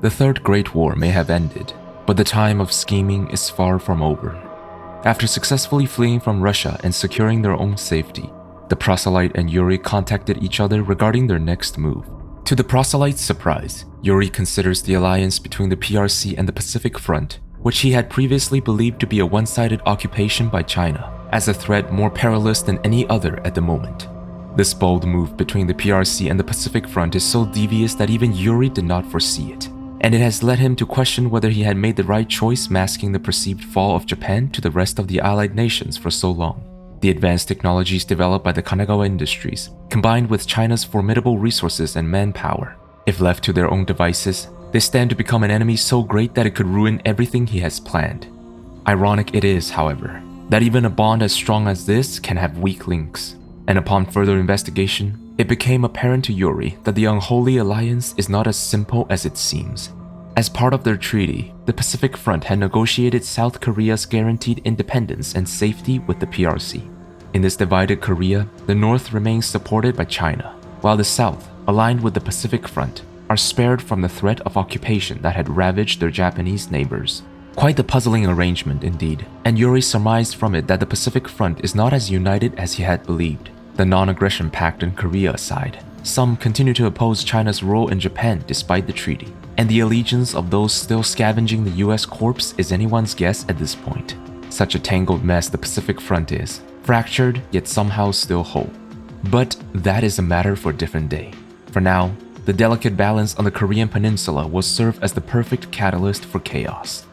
The Third Great War may have ended, but the time of scheming is far from over. After successfully fleeing from Russia and securing their own safety, the proselyte and Yuri contacted each other regarding their next move. To the proselyte's surprise, Yuri considers the alliance between the PRC and the Pacific Front, which he had previously believed to be a one-sided occupation by China, as a threat more perilous than any other at the moment. This bold move between the PRC and the Pacific Front is so devious that even Yuri did not foresee it, and it has led him to question whether he had made the right choice masking the perceived fall of Japan to the rest of the allied nations for so long. The advanced technologies developed by the Kanagawa industries, combined with China's formidable resources and manpower, if left to their own devices, they stand to become an enemy so great that it could ruin everything he has planned. Ironic it is, however, that even a bond as strong as this can have weak links, and upon further investigation, it became apparent to Yuri that the unholy alliance is not as simple as it seems. As part of their treaty, the Pacific Front had negotiated South Korea's guaranteed independence and safety with the PRC. In this divided Korea, the North remains supported by China, while the South, aligned with the Pacific Front, are spared from the threat of occupation that had ravaged their Japanese neighbors. Quite the puzzling arrangement indeed, and Yuri surmised from it that the Pacific Front is not as united as he had believed. The non-aggression pact in Korea aside, some continue to oppose China's role in Japan despite the treaty, and the allegiance of those still scavenging the US corpse is anyone's guess at this point. Such a tangled mess the Pacific Front is, fractured yet somehow still whole. But that is a matter for a different day. For now, the delicate balance on the Korean peninsula will serve as the perfect catalyst for chaos.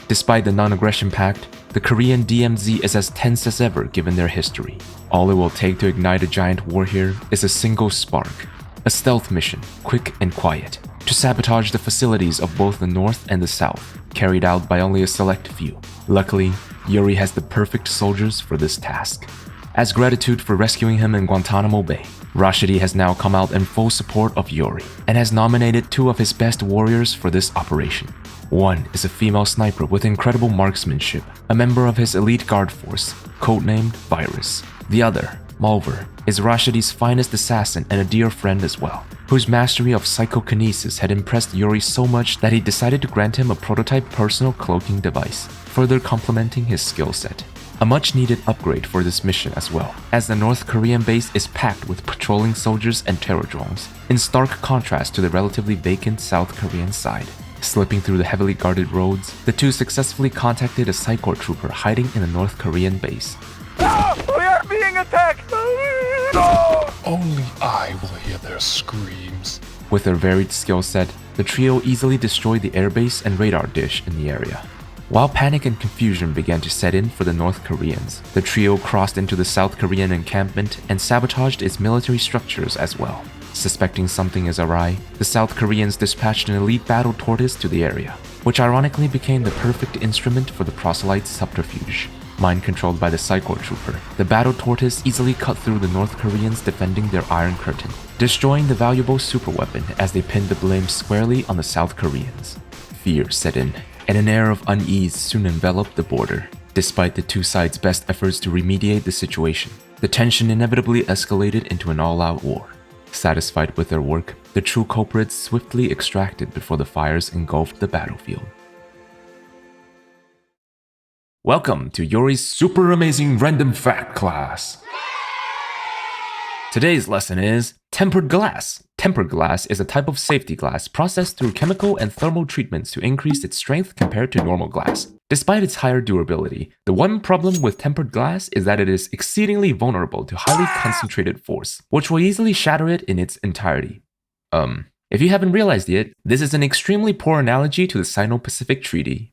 Despite the non-aggression pact, the Korean DMZ is as tense as ever given their history. All it will take to ignite a giant war here is a single spark, a stealth mission, quick and quiet, to sabotage the facilities of both the North and the South, carried out by only a select few. Luckily, Yuri has the perfect soldiers for this task. As gratitude for rescuing him in Guantanamo Bay, Rashidi has now come out in full support of Yuri and has nominated 2 of his best warriors for this operation. One is a female sniper with incredible marksmanship, a member of his elite guard force, codenamed Virus. The other, Mulver, is Rashidi's finest assassin and a dear friend as well, whose mastery of psychokinesis had impressed Yuri so much that he decided to grant him a prototype personal cloaking device, further complementing his skill set. A much-needed upgrade for this mission as well, as the North Korean base is packed with patrolling soldiers and terror drones, in stark contrast to the relatively vacant South Korean side. Slipping through the heavily guarded roads, the two successfully contacted a Psychor trooper hiding in the North Korean base. We are being attacked! No! Only I will hear their screams. With their varied skill set, the trio easily destroyed the airbase and radar dish in the area. While panic and confusion began to set in for the North Koreans, the trio crossed into the South Korean encampment and sabotaged its military structures as well. Suspecting something is awry, the South Koreans dispatched an elite battle tortoise to the area, which ironically became the perfect instrument for the proselyte's subterfuge. Mind-controlled by the Psychor trooper, the battle tortoise easily cut through the North Koreans defending their Iron Curtain, destroying the valuable superweapon as they pinned the blame squarely on the South Koreans. Fear set in, and an air of unease soon enveloped the border. Despite the two sides' best efforts to remediate the situation, the tension inevitably escalated into an all-out war. Satisfied with their work, the true culprits swiftly extracted before the fires engulfed the battlefield. Welcome to Yuri's super amazing random fact class. Today's lesson is tempered glass. Tempered glass is a type of safety glass processed through chemical and thermal treatments to increase its strength compared to normal glass. Despite its higher durability, the one problem with tempered glass is that it is exceedingly vulnerable to highly concentrated force, which will easily shatter it in its entirety. If you haven't realized yet, this is an extremely poor analogy to the Sino-Pacific Treaty.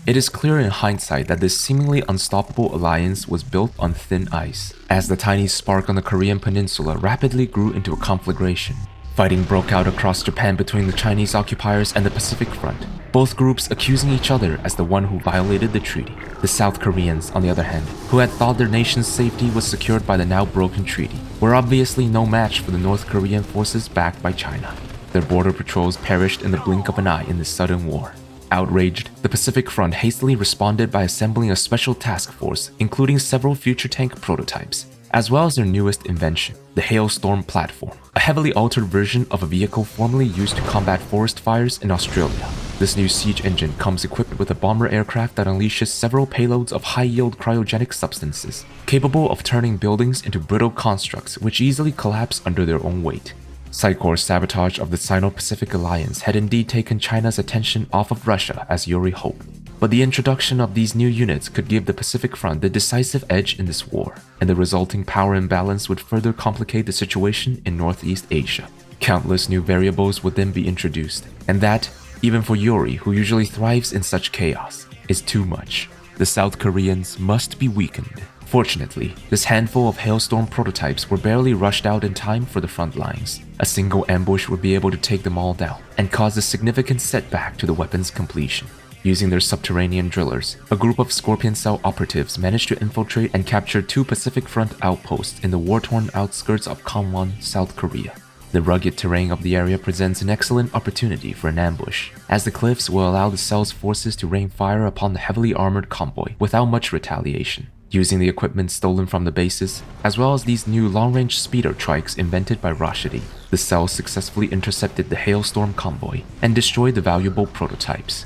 It is clear in hindsight that this seemingly unstoppable alliance was built on thin ice, as the tiny spark on the Korean peninsula rapidly grew into a conflagration. Fighting broke out across Japan between the Chinese occupiers and the Pacific Front, both groups accusing each other as the one who violated the treaty. The South Koreans, on the other hand, who had thought their nation's safety was secured by the now broken treaty, were obviously no match for the North Korean forces backed by China. Their border patrols perished in the blink of an eye in this sudden war. Outraged, the Pacific Front hastily responded by assembling a special task force, including several future tank prototypes. as well as their newest invention, the Hailstorm platform, a heavily altered version of a vehicle formerly used to combat forest fires in Australia. This new siege engine comes equipped with a bomber aircraft that unleashes several payloads of high-yield cryogenic substances, capable of turning buildings into brittle constructs which easily collapse under their own weight. Psycor's sabotage of the Sino-Pacific Alliance had indeed taken China's attention off of Russia as Yuri hoped, but the introduction of these new units could give the Pacific Front the decisive edge in this war, and the resulting power imbalance would further complicate the situation in Northeast Asia. Countless new variables would then be introduced, and that, even for Yuri, who usually thrives in such chaos, is too much. The South Koreans must be weakened. Fortunately, this handful of Hailstorm prototypes were barely rushed out in time for the front lines. A single ambush would be able to take them all down and cause a significant setback to the weapon's completion. Using their subterranean drillers, a group of Scorpion Cell operatives managed to infiltrate and capture 2 Pacific Front outposts in the war-torn outskirts of Gangwon, South Korea. The rugged terrain of the area presents an excellent opportunity for an ambush, as the cliffs will allow the cell's forces to rain fire upon the heavily armored convoy without much retaliation. Using the equipment stolen from the bases, as well as these new long-range speeder trikes invented by Rashidi, the cell successfully intercepted the Hailstorm convoy and destroyed the valuable prototypes.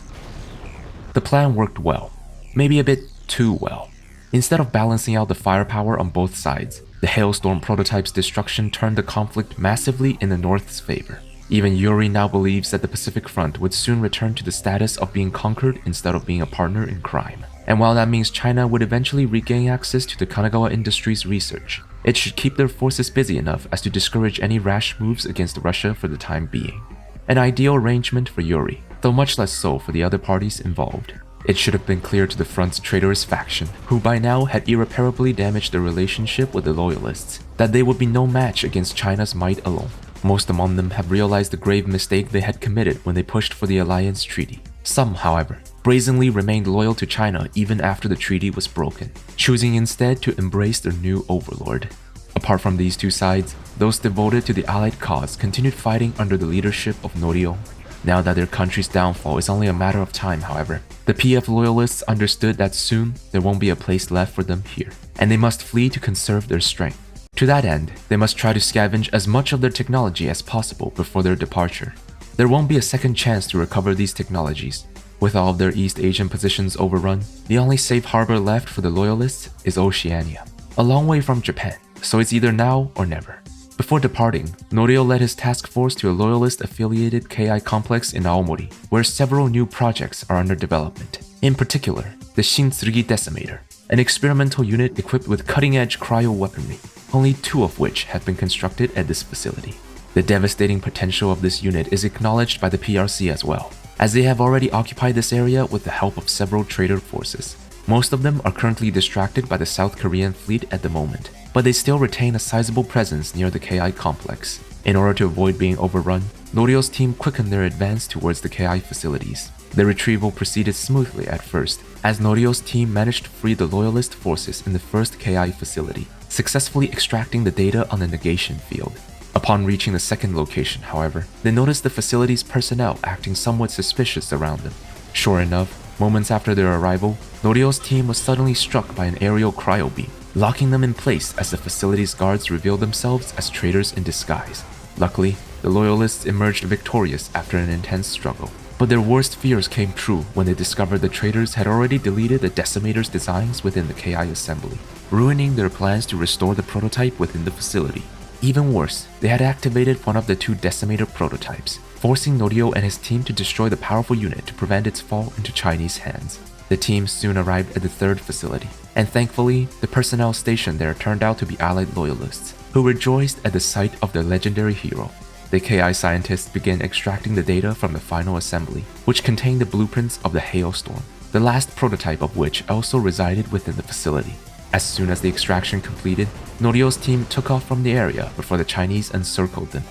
The plan worked well, maybe a bit too well. Instead of balancing out the firepower on both sides, the Hailstorm prototype's destruction turned the conflict massively in the North's favor. Even Yuri now believes that the Pacific Front would soon return to the status of being conquered instead of being a partner in crime. And while that means China would eventually regain access to the Kanagawa Industries research, it should keep their forces busy enough as to discourage any rash moves against Russia for the time being. An ideal arrangement for Yuri, though much less so for the other parties involved. It should have been clear to the Front's traitorous faction, who by now had irreparably damaged their relationship with the Loyalists, that they would be no match against China's might alone. Most among them have realized the grave mistake they had committed when they pushed for the alliance treaty. Some, however, brazenly remained loyal to China even after the treaty was broken, choosing instead to embrace their new overlord. Apart from these two sides, those devoted to the Allied cause continued fighting under the leadership of Norio. Now that their country's downfall is only a matter of time, however, the PF loyalists understood that soon there won't be a place left for them here, and they must flee to conserve their strength. To that end, they must try to scavenge as much of their technology as possible before their departure. There won't be a second chance to recover these technologies. With all of their East Asian positions overrun, the only safe harbor left for the Loyalists is Oceania, a long way from Japan, so it's either now or never. Before departing, Norio led his task force to a Loyalist-affiliated KI complex in Aomori, where several new projects are under development. In particular, the Shintsugi Decimator, an experimental unit equipped with cutting-edge cryo-weaponry, only 2 of which have been constructed at this facility. The devastating potential of this unit is acknowledged by the PRC as well, as they have already occupied this area with the help of several traitor forces. Most of them are currently distracted by the South Korean fleet at the moment, but they still retain a sizable presence near the KI complex. In order to avoid being overrun, Norio's team quickened their advance towards the KI facilities. The retrieval proceeded smoothly at first, as Norio's team managed to free the Loyalist forces in the first KI facility, successfully extracting the data on the negation field. Upon reaching the second location, however, they noticed the facility's personnel acting somewhat suspicious around them. Sure enough, moments after their arrival, Norio's team was suddenly struck by an aerial cryo beam, locking them in place as the facility's guards revealed themselves as traitors in disguise. Luckily, the Loyalists emerged victorious after an intense struggle, but their worst fears came true when they discovered the traitors had already deleted the Decimator's designs within the KI assembly, ruining their plans to restore the prototype within the facility. Even worse, they had activated one of the 2 Decimator prototypes, forcing Norio and his team to destroy the powerful unit to prevent its fall into Chinese hands. The team soon arrived at the 3rd facility, and thankfully, the personnel stationed there turned out to be Allied Loyalists, who rejoiced at the sight of their legendary hero. The KI scientists began extracting the data from the final assembly, which contained the blueprints of the Hailstorm, the last prototype of which also resided within the facility. As soon as the extraction completed, Norio's team took off from the area before the Chinese encircled them.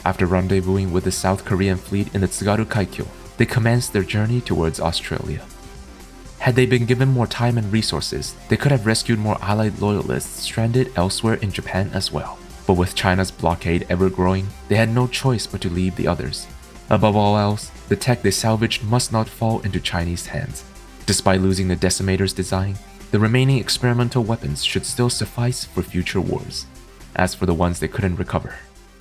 After rendezvousing with the South Korean fleet in the Tsugaru Kaikyo, they commenced their journey towards Australia. Had they been given more time and resources, they could have rescued more Allied Loyalists stranded elsewhere in Japan as well. But with China's blockade ever growing, they had no choice but to leave the others. Above all else, the tech they salvaged must not fall into Chinese hands. Despite losing the Decimator's design, The remaining experimental weapons should still suffice for future wars. As for the ones they couldn't recover,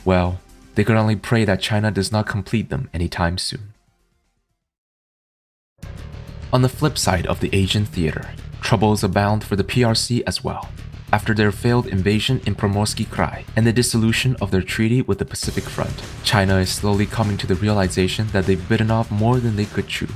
well, they could only pray that China does not complete them anytime soon. On the flip side of the Asian theater, troubles abound for the PRC as well. After their failed invasion in Primorsky Krai and the dissolution of their treaty with the Pacific Front, China is slowly coming to the realization that they've bitten off more than they could chew.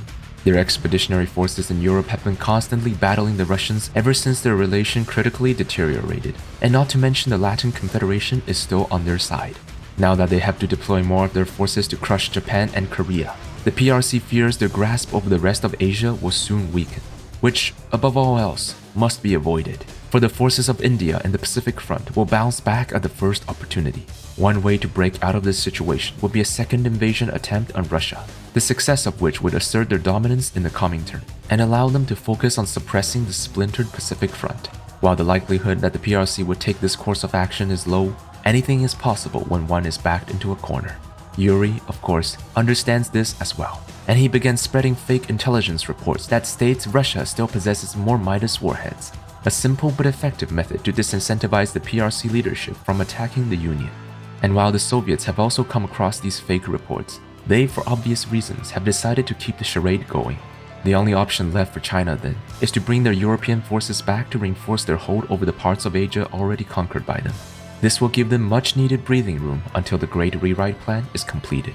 Their expeditionary forces in Europe have been constantly battling the Russians ever since their relation critically deteriorated, and not to mention the Latin Confederation is still on their side. Now that they have to deploy more of their forces to crush Japan and Korea, the PRC fears their grasp over the rest of Asia will soon weaken, which, above all else, must be avoided. For the forces of India and the Pacific Front will bounce back at the first opportunity. One way to break out of this situation would be a second invasion attempt on Russia, the success of which would assert their dominance in the Comintern and allow them to focus on suppressing the splintered Pacific Front. While the likelihood that the PRC would take this course of action is low, anything is possible when one is backed into a corner. Yuri, of course, understands this as well, and he began spreading fake intelligence reports that states Russia still possesses more Midas warheads, a simple but effective method to disincentivize the PRC leadership from attacking the Union. And while the Soviets have also come across these fake reports, they, for obvious reasons, have decided to keep the charade going. The only option left for China, then, is to bring their European forces back to reinforce their hold over the parts of Asia already conquered by them. This will give them much-needed breathing room until the Great Rewrite Plan is completed.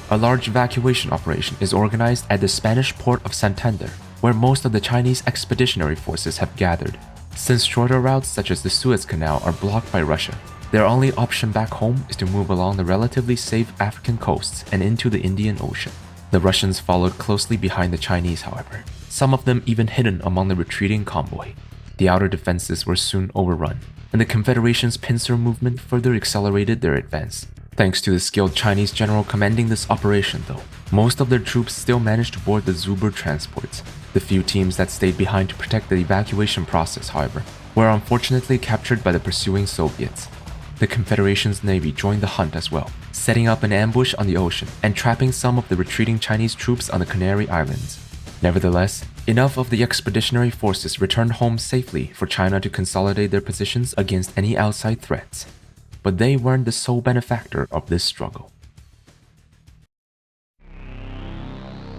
A large evacuation operation is organized at the Spanish port of Santander, where most of the Chinese expeditionary forces have gathered. Since shorter routes such as the Suez Canal are blocked by Russia, their only option back home is to move along the relatively safe African coasts and into the Indian Ocean. The Russians followed closely behind the Chinese, however, some of them even hidden among the retreating convoy. The outer defenses were soon overrun, and the Confederation's pincer movement further accelerated their advance. Thanks to the skilled Chinese general commanding this operation, though, most of their troops still managed to board the Zubr transports. The few teams that stayed behind to protect the evacuation process, however, were unfortunately captured by the pursuing Soviets. The Confederation's navy joined the hunt as well, setting up an ambush on the ocean and trapping some of the retreating Chinese troops on the Canary Islands. Nevertheless, enough of the expeditionary forces returned home safely for China to consolidate their positions against any outside threats. But they weren't the sole benefactor of this struggle.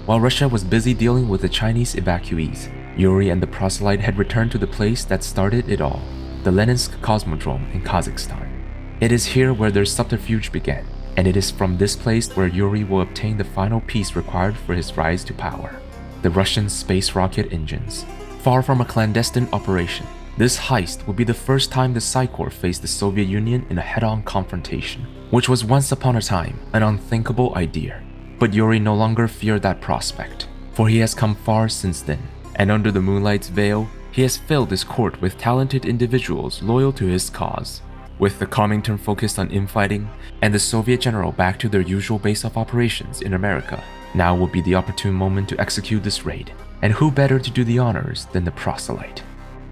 While Russia was busy dealing with the Chinese evacuees, Yuri and the proselyte had returned to the place that started it all, the Leninsk Cosmodrome in Kazakhstan. It is here where their subterfuge began, and it is from this place where Yuri will obtain the final piece required for his rise to power: the Russian space rocket engines. Far from a clandestine operation, this heist would be the first time the Psi Corps faced the Soviet Union in a head-on confrontation, which was once upon a time an unthinkable idea. But Yuri no longer feared that prospect, for he has come far since then, and under the moonlight's veil, he has filled his court with talented individuals loyal to his cause. With the Comintern focused on infighting, and the Soviet general back to their usual base of operations in America, now would be the opportune moment to execute this raid, and who better to do the honors than the proselyte?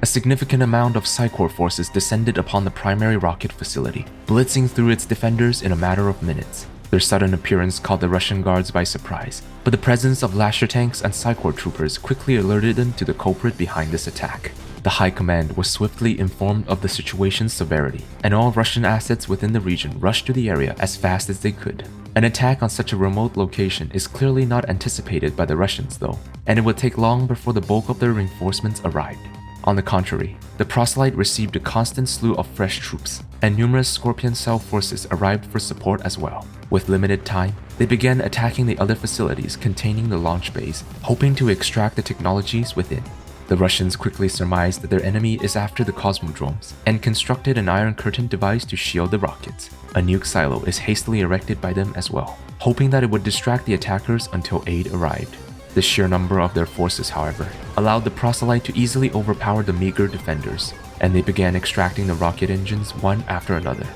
A significant amount of Psi Corps forces descended upon the primary rocket facility, blitzing through its defenders in a matter of minutes. Their sudden appearance caught the Russian guards by surprise, but the presence of Lasher tanks and Psi Corps troopers quickly alerted them to the culprit behind this attack. The High Command was swiftly informed of the situation's severity, and all Russian assets within the region rushed to the area as fast as they could. An attack on such a remote location is clearly not anticipated by the Russians, though, and it would take long before the bulk of their reinforcements arrived. On the contrary, the proselyte received a constant slew of fresh troops, and numerous Scorpion Cell forces arrived for support as well. With limited time, they began attacking the other facilities containing the launch bays, hoping to extract the technologies within. The Russians quickly surmised that their enemy is after the cosmodromes, and constructed an Iron Curtain device to shield the rockets. A nuke silo is hastily erected by them as well, hoping that it would distract the attackers until aid arrived. The sheer number of their forces, however, allowed the proselyte to easily overpower the meager defenders, and they began extracting the rocket engines one after another.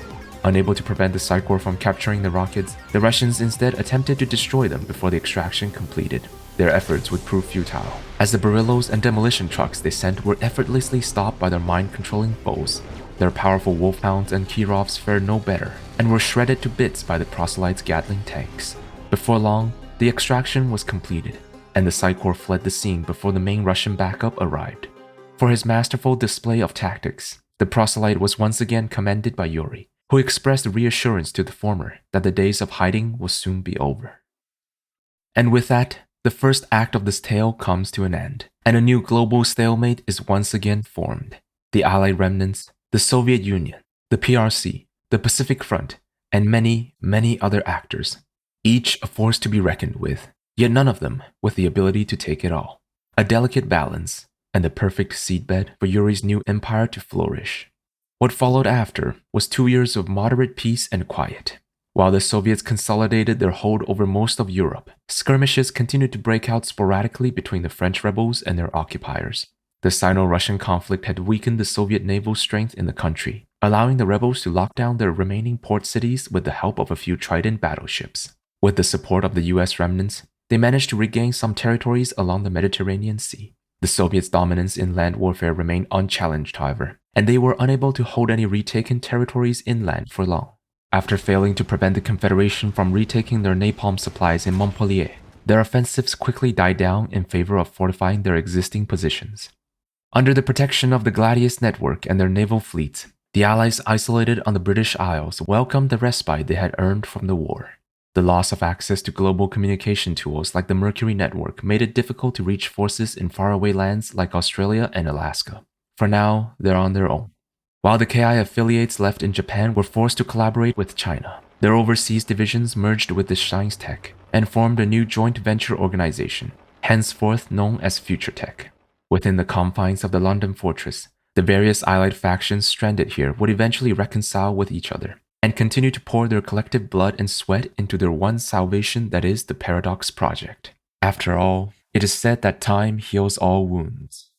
Unable to prevent the Psi Corps from capturing the rockets, the Russians instead attempted to destroy them before the extraction completed. Their efforts would prove futile, as the Barillos and demolition trucks they sent were effortlessly stopped by their mind-controlling foes. Their powerful Wolfhounds and Kirovs fared no better, and were shredded to bits by the proselytes' Gatling tanks. Before long, the extraction was completed, and the Psi Corps fled the scene before the main Russian backup arrived. For his masterful display of tactics, the proselyte was once again commended by Yuri, who expressed reassurance to the former that the days of hiding will soon be over. And with that, the first act of this tale comes to an end, and a new global stalemate is once again formed. The Allied remnants, the Soviet Union, the PRC, the Pacific Front, and many, many other actors, each a force to be reckoned with, yet none of them with the ability to take it all. A delicate balance, and the perfect seedbed for Yuri's new empire to flourish. What followed after was 2 years of moderate peace and quiet. While the Soviets consolidated their hold over most of Europe, skirmishes continued to break out sporadically between the French rebels and their occupiers. The Sino-Russian conflict had weakened the Soviet naval strength in the country, allowing the rebels to lock down their remaining port cities with the help of a few Trident battleships. With the support of the US remnants, they managed to regain some territories along the Mediterranean Sea. The Soviets' dominance in land warfare remained unchallenged, however, and they were unable to hold any retaken territories inland for long. After failing to prevent the Confederation from retaking their napalm supplies in Montpellier, their offensives quickly died down in favor of fortifying their existing positions. Under the protection of the Gladius network and their naval fleets, the Allies isolated on the British Isles welcomed the respite they had earned from the war. The loss of access to global communication tools like the Mercury network made it difficult to reach forces in faraway lands like Australia and Alaska. For now, they're on their own. While the KI affiliates left in Japan were forced to collaborate with China, their overseas divisions merged with the Science Tech and formed a new joint venture organization, henceforth known as Future Tech. Within the confines of the London fortress, the various Allied factions stranded here would eventually reconcile with each other and continue to pour their collective blood and sweat into their one salvation, that is the Paradox Project. After all, it is said that time heals all wounds.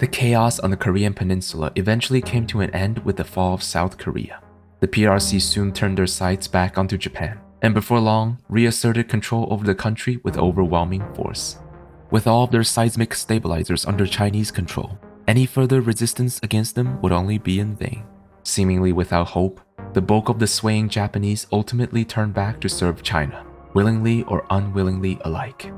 The chaos on the Korean peninsula eventually came to an end with the fall of South Korea. The PRC soon turned their sights back onto Japan, and before long, reasserted control over the country with overwhelming force. With all of their seismic stabilizers under Chinese control, any further resistance against them would only be in vain. Seemingly without hope, the bulk of the swaying Japanese ultimately turned back to serve China, willingly or unwillingly alike.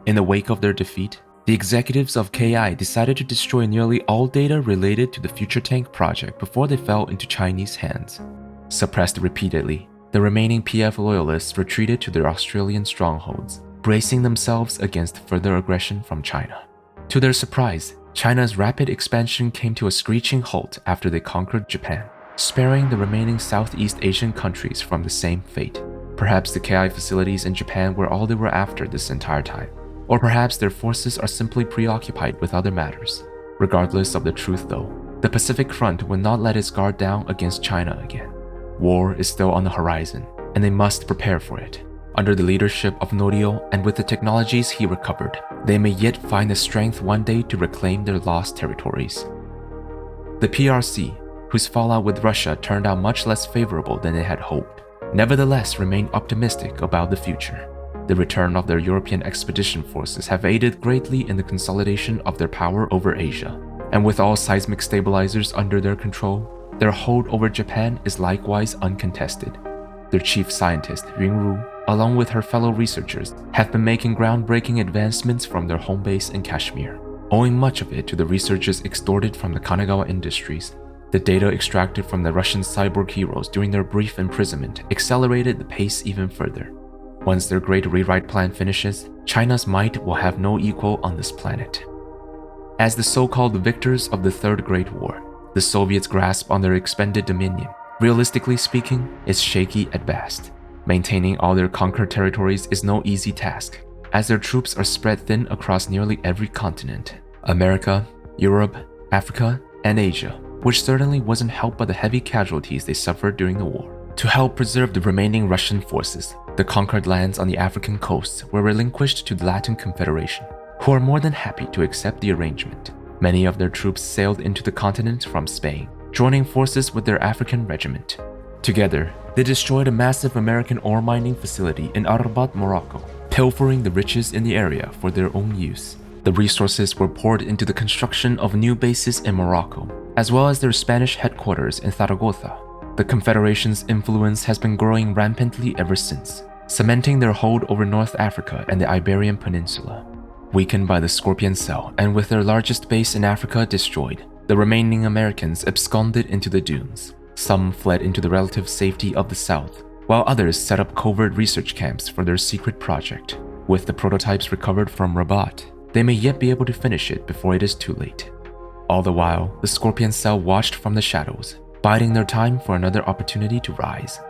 In the wake of their defeat, the executives of KI decided to destroy nearly all data related to the Future Tank project before they fell into Chinese hands. Suppressed repeatedly, the remaining PF loyalists retreated to their Australian strongholds, bracing themselves against further aggression from China. To their surprise, China's rapid expansion came to a screeching halt after they conquered Japan, sparing the remaining Southeast Asian countries from the same fate. Perhaps the KI facilities in Japan were all they were after this entire time. Or perhaps their forces are simply preoccupied with other matters. Regardless of the truth though, the Pacific Front will not let its guard down against China again. War is still on the horizon, and they must prepare for it. Under the leadership of Norio and with the technologies he recovered, they may yet find the strength one day to reclaim their lost territories. The PRC, whose fallout with Russia turned out much less favorable than they had hoped, nevertheless remained optimistic about the future. The return of their European expedition forces have aided greatly in the consolidation of their power over Asia, and with all seismic stabilizers under their control, their hold over Japan is likewise uncontested. Their chief scientist, Yuri, along with her fellow researchers, have been making groundbreaking advancements from their home base in Kashmir, owing much of it to the researches extorted from the Kanagawa Industries. The data extracted from the Russian cyborg heroes during their brief imprisonment accelerated the pace even further. Once their great rewrite plan finishes, China's might will have no equal on this planet. As the so-called victors of the Third Great War, the Soviets' grasp on their expanded dominion, realistically speaking, is shaky at best. Maintaining all their conquered territories is no easy task, as their troops are spread thin across nearly every continent: America, Europe, Africa, and Asia, which certainly wasn't helped by the heavy casualties they suffered during the war. To help preserve the remaining Russian forces, the conquered lands on the African coasts were relinquished to the Latin Confederation, who are more than happy to accept the arrangement. Many of their troops sailed into the continent from Spain, joining forces with their African regiment. Together, they destroyed a massive American ore mining facility in Rabat, Morocco, pilfering the riches in the area for their own use. The resources were poured into the construction of new bases in Morocco, as well as their Spanish headquarters in Zaragoza. The Confederation's influence has been growing rampantly ever since, cementing their hold over North Africa and the Iberian Peninsula. Weakened by the Scorpion Cell and with their largest base in Africa destroyed, the remaining Americans absconded into the dunes. Some fled into the relative safety of the south, while others set up covert research camps for their secret project. With the prototypes recovered from Rabat, they may yet be able to finish it before it is too late. All the while, the Scorpion Cell watched from the shadows, biding their time for another opportunity to rise.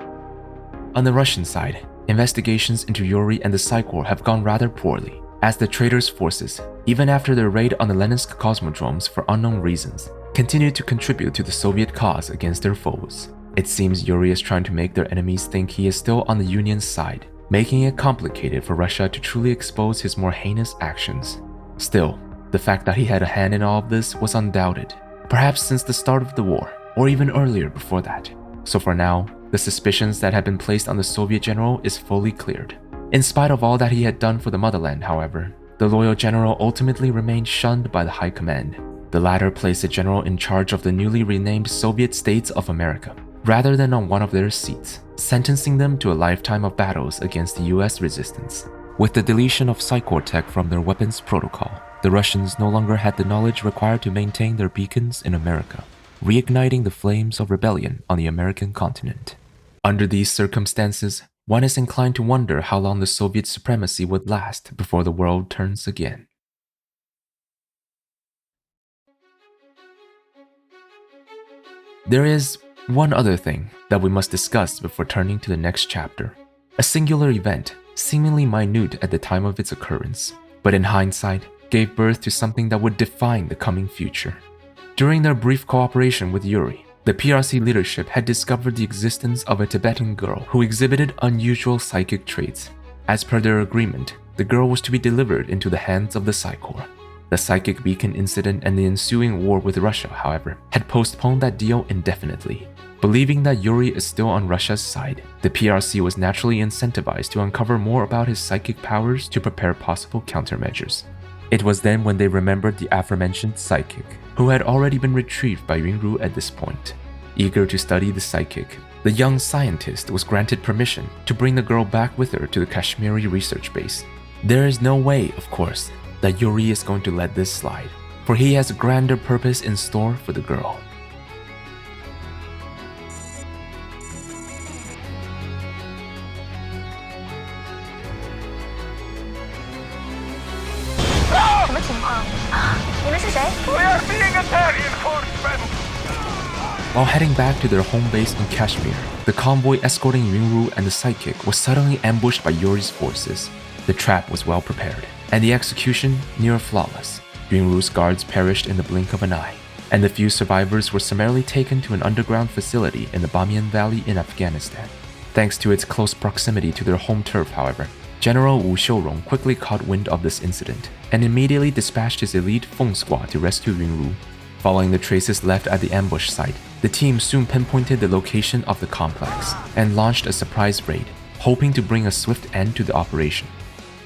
On the Russian side, investigations into Yuri and the Psychor have gone rather poorly, as the traitors' forces, even after their raid on the Leninsk cosmodromes for unknown reasons, continue to contribute to the Soviet cause against their foes. It seems Yuri is trying to make their enemies think he is still on the Union's side, making it complicated for Russia to truly expose his more heinous actions. Still, the fact that he had a hand in all of this was undoubted, perhaps since the start of the war, or even earlier before that. So for now, the suspicions that had been placed on the Soviet general is fully cleared. In spite of all that he had done for the motherland, however, the loyal general ultimately remained shunned by the high command. The latter placed the general in charge of the newly renamed Soviet States of America, rather than on one of their seats, sentencing them to a lifetime of battles against the US resistance. With the deletion of Psychor tech from their weapons protocol, the Russians no longer had the knowledge required to maintain their beacons in America, reigniting the flames of rebellion on the American continent. Under these circumstances, one is inclined to wonder how long the Soviet supremacy would last before the world turns again. There is one other thing that we must discuss before turning to the next chapter. A singular event, seemingly minute at the time of its occurrence, but in hindsight, gave birth to something that would define the coming future. During their brief cooperation with Yuri, the PRC leadership had discovered the existence of a Tibetan girl who exhibited unusual psychic traits. As per their agreement, the girl was to be delivered into the hands of the Psychor. The psychic beacon incident and the ensuing war with Russia, however, had postponed that deal indefinitely. Believing that Yuri is still on Russia's side, the PRC was naturally incentivized to uncover more about his psychic powers to prepare possible countermeasures. It was then when they remembered the aforementioned psychic, who had already been retrieved by Yunru at this point. Eager to study the psychic, the young scientist was granted permission to bring the girl back with her to the Kashmiri research base. There is no way, of course, that Yuri is going to let this slide, for he has a grander purpose in store for the girl. We are being attacked! Reinforcements! While heading back to their home base in Kashmir, the convoy escorting Yunru and the psychic was suddenly ambushed by Yuri's forces. The trap was well prepared, and the execution near flawless. Yunru's guards perished in the blink of an eye, and the few survivors were summarily taken to an underground facility in the Bamiyan Valley in Afghanistan. Thanks to its close proximity to their home turf, however, General Wu Xiurong quickly caught wind of this incident and immediately dispatched his elite Feng Squad to rescue Yunru. Following the traces left at the ambush site, the team soon pinpointed the location of the complex and launched a surprise raid, hoping to bring a swift end to the operation.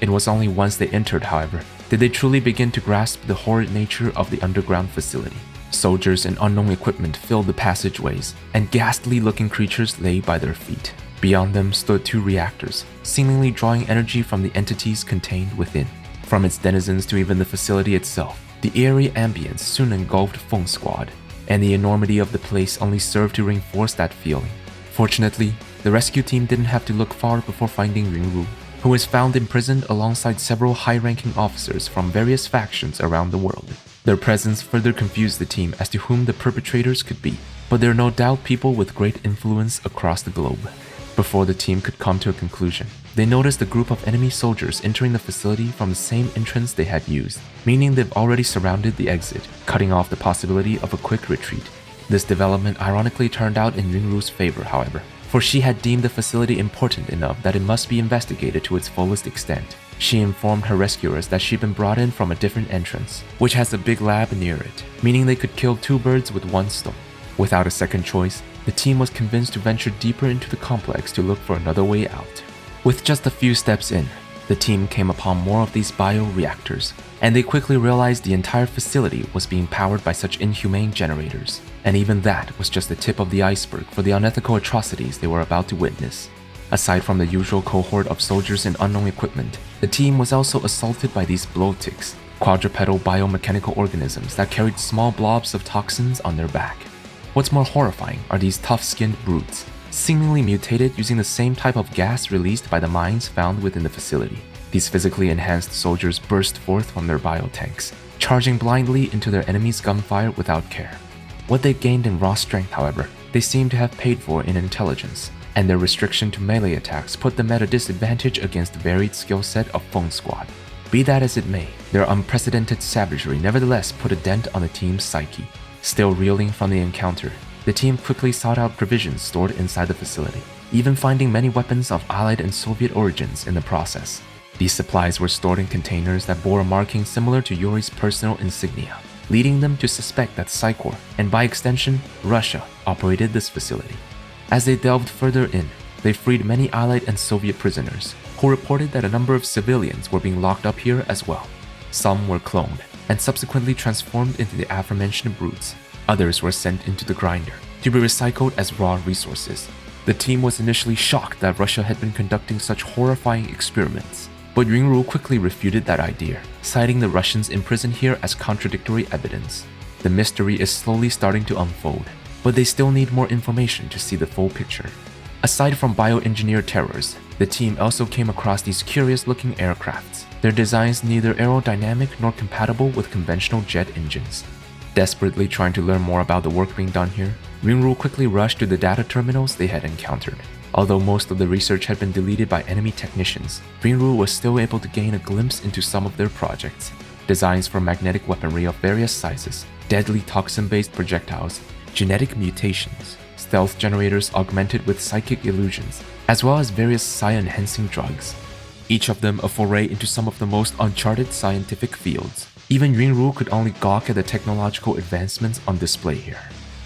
It was only once they entered, however, did they truly begin to grasp the horrid nature of the underground facility. Soldiers and unknown equipment filled the passageways, and ghastly-looking creatures lay by their feet. Beyond them stood two reactors, seemingly drawing energy from the entities contained within. From its denizens to even the facility itself, the eerie ambience soon engulfed Feng Squad, and the enormity of the place only served to reinforce that feeling. Fortunately, the rescue team didn't have to look far before finding Yunru, who was found imprisoned alongside several high-ranking officers from various factions around the world. Their presence further confused the team as to whom the perpetrators could be, but there are no doubt people with great influence across the globe. Before the team could come to a conclusion, they noticed a group of enemy soldiers entering the facility from the same entrance they had used, meaning they've already surrounded the exit, cutting off the possibility of a quick retreat. This development ironically turned out in Yunru's favor, however, for she had deemed the facility important enough that it must be investigated to its fullest extent. She informed her rescuers that she'd been brought in from a different entrance, which has a big lab near it, meaning they could kill two birds with one stone. Without a second choice, the team was convinced to venture deeper into the complex to look for another way out. With just a few steps in, the team came upon more of these bioreactors, and they quickly realized the entire facility was being powered by such inhumane generators. And even that was just the tip of the iceberg for the unethical atrocities they were about to witness. Aside from the usual cohort of soldiers and unknown equipment, The team was also assaulted by these blow ticks, quadrupedal biomechanical organisms that carried small blobs of toxins on their back. What's more horrifying are these tough-skinned brutes, seemingly mutated using the same type of gas released by the mines found within the facility. These physically enhanced soldiers burst forth from their biotanks, charging blindly into their enemies' gunfire without care. What they gained in raw strength, however, they seem to have paid for in intelligence, and their restriction to melee attacks put them at a disadvantage against the varied skill set of Feng Squad. Be that as it may, their unprecedented savagery nevertheless put a dent on the team's psyche. Still reeling from the encounter, the team quickly sought out provisions stored inside the facility, even finding many weapons of Allied and Soviet origins in the process. These supplies were stored in containers that bore a marking similar to Yuri's personal insignia, leading them to suspect that Psychor, and by extension, Russia, operated this facility. As they delved further in, they freed many Allied and Soviet prisoners, who reported that a number of civilians were being locked up here as well. Some were cloned, and subsequently transformed into the aforementioned brutes. Others were sent into the grinder, to be recycled as raw resources. The team was initially shocked that Russia had been conducting such horrifying experiments, but Yuri quickly refuted that idea, citing the Russians imprisoned here as contradictory evidence. The mystery is slowly starting to unfold, but they still need more information to see the full picture. Aside from bioengineered terrors, the team also came across these curious-looking aircrafts, their designs neither aerodynamic nor compatible with conventional jet engines. Desperately trying to learn more about the work being done here, Yuri quickly rushed to the data terminals they had encountered. Although most of the research had been deleted by enemy technicians, Yuri was still able to gain a glimpse into some of their projects. Designs for magnetic weaponry of various sizes, deadly toxin-based projectiles, genetic mutations, stealth generators augmented with psychic illusions, as well as various psi-enhancing drugs. Each of them a foray into some of the most uncharted scientific fields. Even Yuri could only gawk at the technological advancements on display here.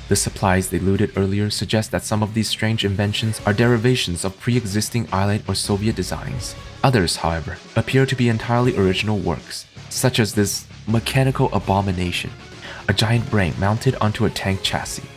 The supplies they looted earlier suggest that some of these strange inventions are derivations of pre-existing Allied or Soviet designs. Others, however, appear to be entirely original works, such as this mechanical abomination, a giant brain mounted onto a tank chassis.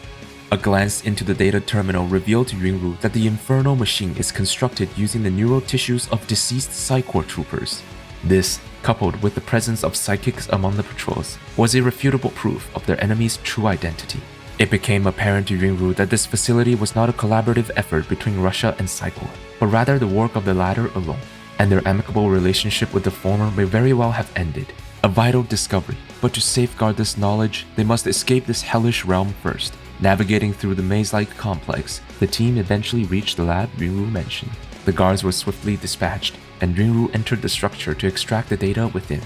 A glance into the data terminal revealed to Yuri that the infernal machine is constructed using the neural tissues of deceased Psychor troopers. This, coupled with the presence of psychics among the patrols, was irrefutable proof of their enemy's true identity. It became apparent to Yuri that this facility was not a collaborative effort between Russia and Psychor, but rather the work of the latter alone, and their amicable relationship with the former may very well have ended. A vital discovery, but to safeguard this knowledge, they must escape this hellish realm first. Navigating through the maze-like complex, the team eventually reached the lab Yuri mentioned. The guards were swiftly dispatched, and Yuri entered the structure to extract the data within.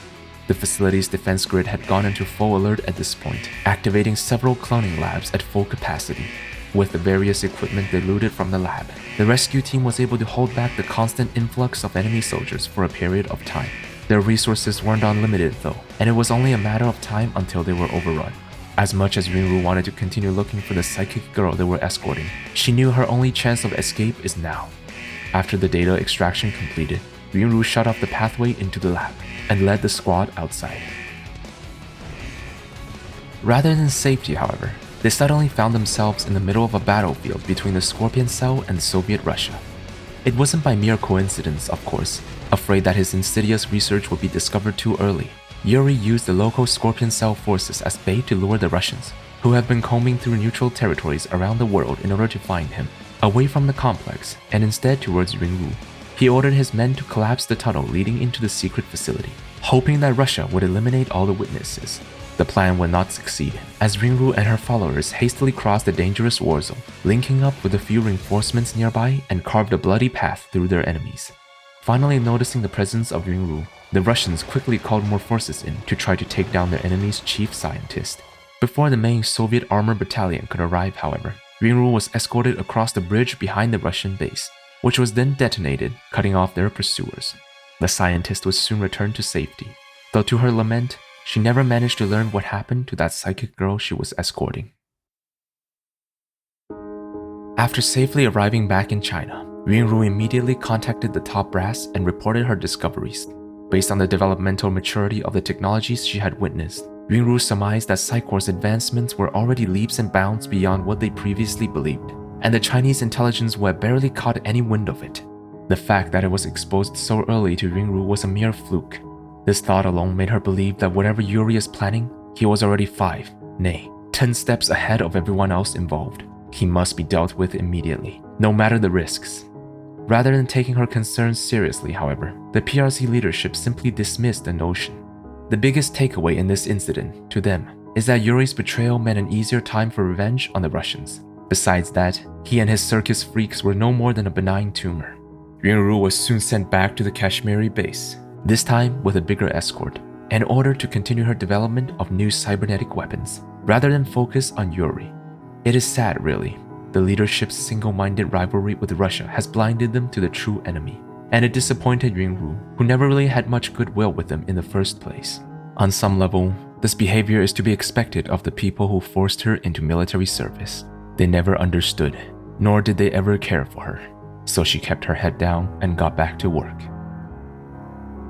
The facility's defense grid had gone into full alert at this point, activating several cloning labs at full capacity. With the various equipment they looted from the lab, the rescue team was able to hold back the constant influx of enemy soldiers for a period of time. Their resources weren't unlimited though, and it was only a matter of time until they were overrun. As much as Yuri wanted to continue looking for the psychic girl they were escorting, she knew her only chance of escape is now. After the data extraction completed, Yuri shut off the pathway into the lab and led the squad outside. Rather than safety, however, they suddenly found themselves in the middle of a battlefield between the Scorpion Cell and Soviet Russia. It wasn't by mere coincidence, of course. Afraid that his insidious research would be discovered too early, Yuri used the local Scorpion Cell forces as bait to lure the Russians, who have been combing through neutral territories around the world in order to find him, away from the complex and instead towards Yuri. He ordered his men to collapse the tunnel leading into the secret facility, hoping that Russia would eliminate all the witnesses. The plan would not succeed, as Yuri and her followers hastily crossed the dangerous war zone, linking up with a few reinforcements nearby and carved a bloody path through their enemies. Finally noticing the presence of Yuri, the Russians quickly called more forces in to try to take down their enemy's chief scientist. Before the main Soviet armor battalion could arrive, however, Yuri was escorted across the bridge behind the Russian base, which was then detonated, cutting off their pursuers. The scientist was soon returned to safety, though to her lament, she never managed to learn what happened to that psychic girl she was escorting. After safely arriving back in China, Yuri immediately contacted the top brass and reported her discoveries. Based on the developmental maturity of the technologies she had witnessed, Yuri surmised that Psychor's advancements were already leaps and bounds beyond what they previously believed, and the Chinese intelligence web barely caught any wind of it. The fact that it was exposed so early to Yunru was a mere fluke. This thought alone made her believe that whatever Yuri is planning, he was already 5, nay, 10 steps ahead of everyone else involved. He must be dealt with immediately, no matter the risks. Rather than taking her concerns seriously, however, the PRC leadership simply dismissed the notion. The biggest takeaway in this incident, to them, is that Yuri's betrayal meant an easier time for revenge on the Russians. Besides that, he and his circus freaks were no more than a benign tumor. Yunru was soon sent back to the Kashmiri base, this time with a bigger escort, in order to continue her development of new cybernetic weapons, rather than focus on Yuri. It is sad, really. The leadership's single-minded rivalry with Russia has blinded them to the true enemy, and it disappointed Yunru, who never really had much goodwill with them in the first place. On some level, this behavior is to be expected of the people who forced her into military service. They never understood, nor did they ever care for her, so she kept her head down and got back to work.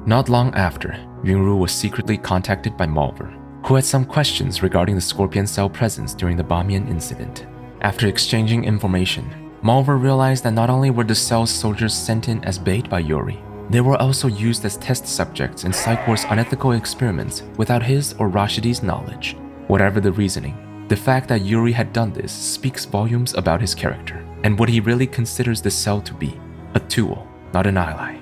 Not long after, Yunru was secretly contacted by Malver, who had some questions regarding the Scorpion Cell presence during the Bamiyan incident. After exchanging information, Malver realized that not only were the Cell's soldiers sent in as bait by Yuri, they were also used as test subjects in Psycor's unethical experiments without his or Rashidi's knowledge. Whatever the reasoning, the fact that Yuri had done this speaks volumes about his character and what he really considers the Cell to be, a tool, not an ally.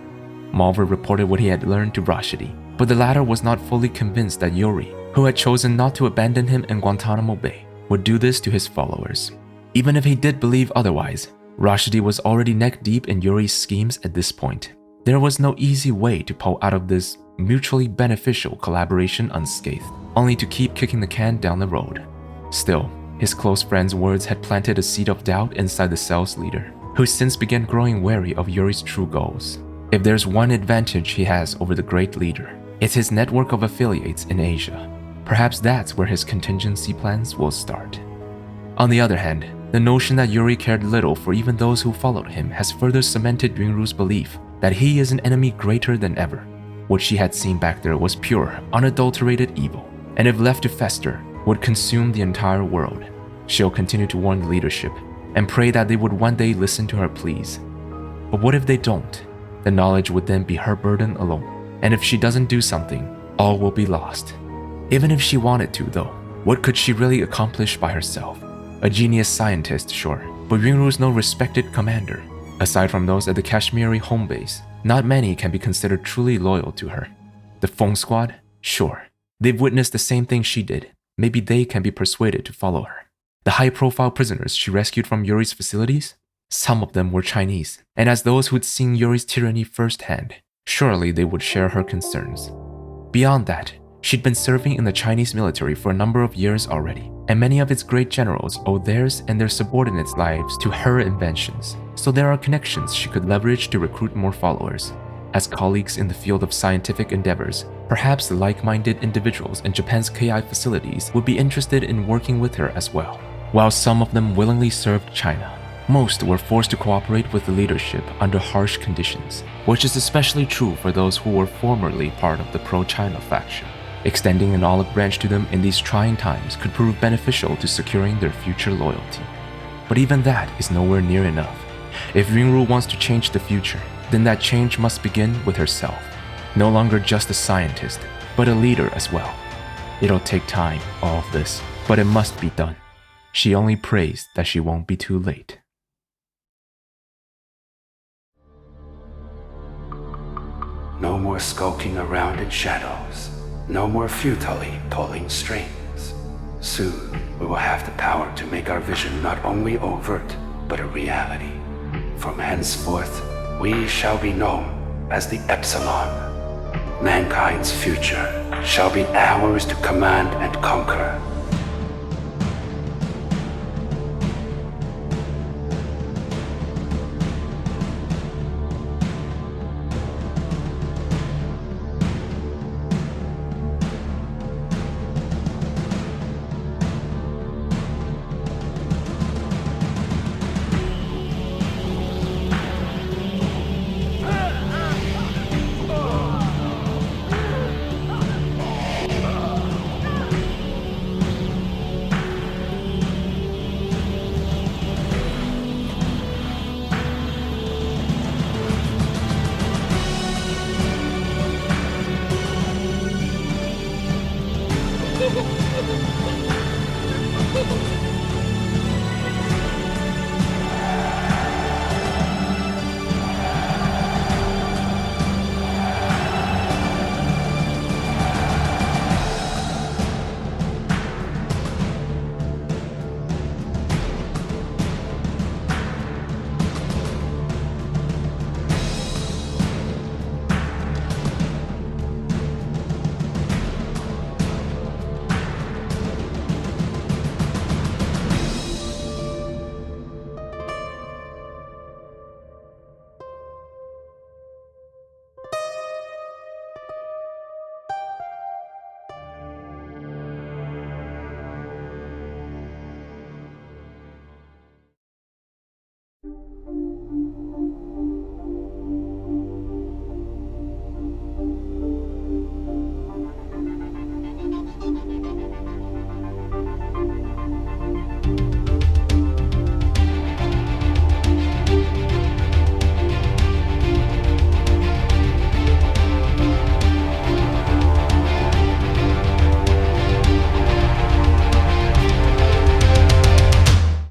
Malver reported what he had learned to Rashidi, but the latter was not fully convinced that Yuri, who had chosen not to abandon him in Guantanamo Bay, would do this to his followers. Even if he did believe otherwise, Rashidi was already neck-deep in Yuri's schemes at this point. There was no easy way to pull out of this mutually beneficial collaboration unscathed, only to keep kicking the can down the road. Still, his close friend's words had planted a seed of doubt inside the Cell's leader, who since began growing wary of Yuri's true goals. If there's one advantage he has over the great leader, it's his network of affiliates in Asia. Perhaps that's where his contingency plans will start. On the other hand, the notion that Yuri cared little for even those who followed him has further cemented Yunru's belief that he is an enemy greater than ever. What she had seen back there was pure, unadulterated evil, and if left to fester, would consume the entire world. She'll continue to warn the leadership and pray that they would one day listen to her pleas. But what if they don't? The knowledge would then be her burden alone, and if she doesn't do something, all will be lost. Even if she wanted to, though, what could she really accomplish by herself? A genius scientist, sure, but Yunru's no respected commander. Aside from those at the Kashmiri home base, not many can be considered truly loyal to her. The Feng Squad? Sure. They've witnessed the same thing she did. Maybe they can be persuaded to follow her. The high-profile prisoners she rescued from Yuri's facilities? Some of them were Chinese, and as those who'd seen Yuri's tyranny firsthand, surely they would share her concerns. Beyond that, she'd been serving in the Chinese military for a number of years already, and many of its great generals owe theirs and their subordinates' lives to her inventions, so there are connections she could leverage to recruit more followers. As colleagues in the field of scientific endeavors, perhaps the like-minded individuals in Japan's KI facilities would be interested in working with her as well. While some of them willingly served China, most were forced to cooperate with the leadership under harsh conditions, which is especially true for those who were formerly part of the pro-China faction. Extending an olive branch to them in these trying times could prove beneficial to securing their future loyalty. But even that is nowhere near enough. If Yunru wants to change the future, then that change must begin with herself. No longer just a scientist, but a leader as well. It'll take time, all of this, but it must be done. She only prays that she won't be too late. No more skulking around in shadows. No more futilely pulling strings. Soon, we will have the power to make our vision not only overt, but a reality. From henceforth, we shall be known as the Epsilon. Mankind's future shall be ours to command and conquer.